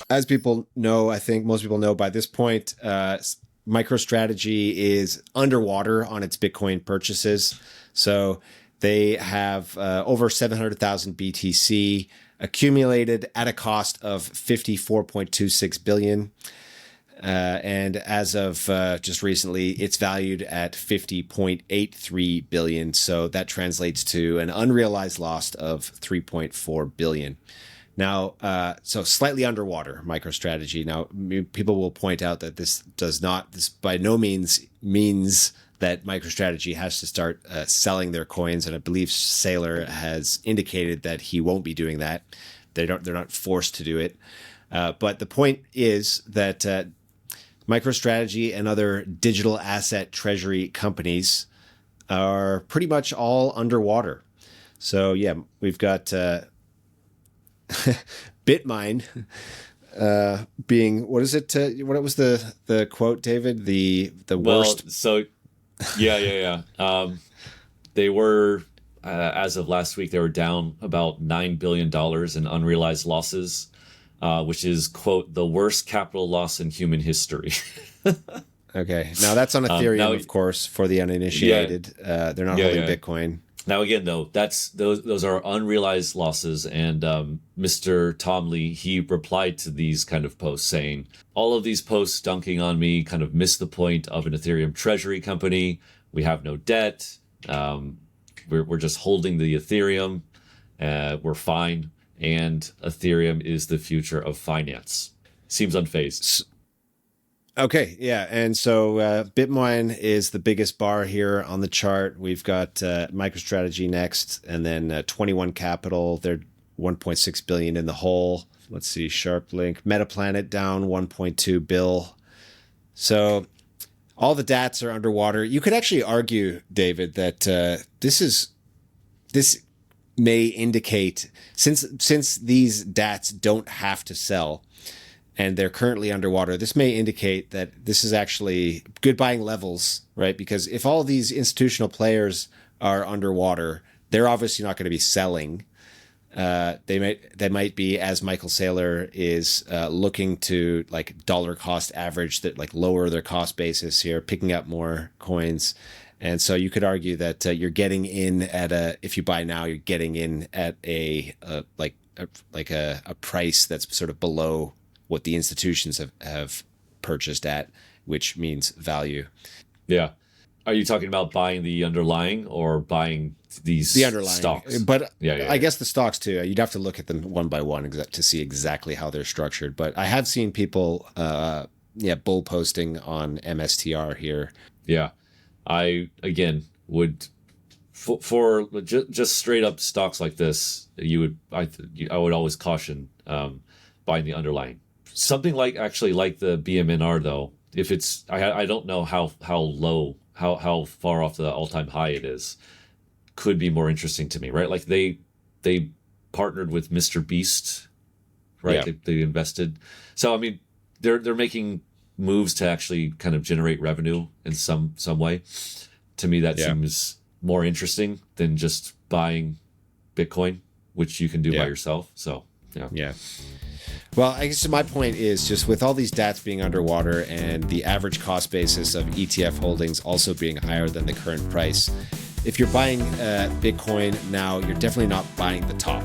As people know, I think most people know by this point, MicroStrategy is underwater on its Bitcoin purchases. So they have over 700,000 BTC accumulated at a cost of 54.26 billion. And as of just recently, it's valued at 50.83 billion. So that translates to an unrealized loss of 3.4 billion. Now, so slightly underwater, MicroStrategy. Now, people will point out that this by no means means that MicroStrategy has to start selling their coins, and I believe Saylor has indicated that he won't be doing that. They're not forced to do it. But the point is that MicroStrategy and other digital asset treasury companies are pretty much all underwater. So yeah, we've got Bitmine being, what is it? What was the quote, David? The worst. Well, so yeah. They were as of last week, they were down about $9 billion in unrealized losses, which is, quote, the worst capital loss in human history. Okay, now that's on Ethereum, of course, for the uninitiated. Yeah. They're not holding Bitcoin. Now, again, though, those are unrealized losses. And Mr. Tom Lee, he replied to these kind of posts saying, all of these posts dunking on me kind of miss the point of an Ethereum treasury company. We have no debt. We're just holding the Ethereum. We're fine. And Ethereum is the future of finance. Seems unfazed. Okay, yeah. And so Bitmine is the biggest bar here on the chart. We've got MicroStrategy next, and then 21 Capital. They're 1.6 billion in the hole. Let's see, SharpLink. Metaplanet down 1.2 bill. So all the DATs are underwater. You could actually argue, David, that this may indicate, since these DATs don't have to sell, and they're currently underwater, this may indicate that this is actually good buying levels, right? Because if all these institutional players are underwater, they're obviously not going to be selling. They might be, as Michael Saylor is looking to like dollar cost average, that like lower their cost basis here, picking up more coins. And so you could argue that you're getting in at if you buy now, you're getting in at a price that's sort of below what the institutions have purchased at, which means value. Yeah. Are you talking about buying the underlying or buying the underlying stocks? But yeah. I guess the stocks too. You'd have to look at them one by one to see exactly how they're structured. But I have seen people, bull posting on MSTR here. Yeah. I, again, would, for just straight up stocks like this, I would always caution buying the underlying. Something like the BMNR, though, if it's, I don't know how low, how far off the all-time high it is, could be more interesting to me, right? Like they partnered with Mr. Beast, right? Yeah. They invested. So, I mean, they're making moves to actually kind of generate revenue in some way. To me, that seems more interesting than just buying Bitcoin, which you can do by yourself. So, yeah. Well, I guess my point is just with all these DATs being underwater and the average cost basis of ETF holdings also being higher than the current price, if you're buying Bitcoin now, you're definitely not buying the top.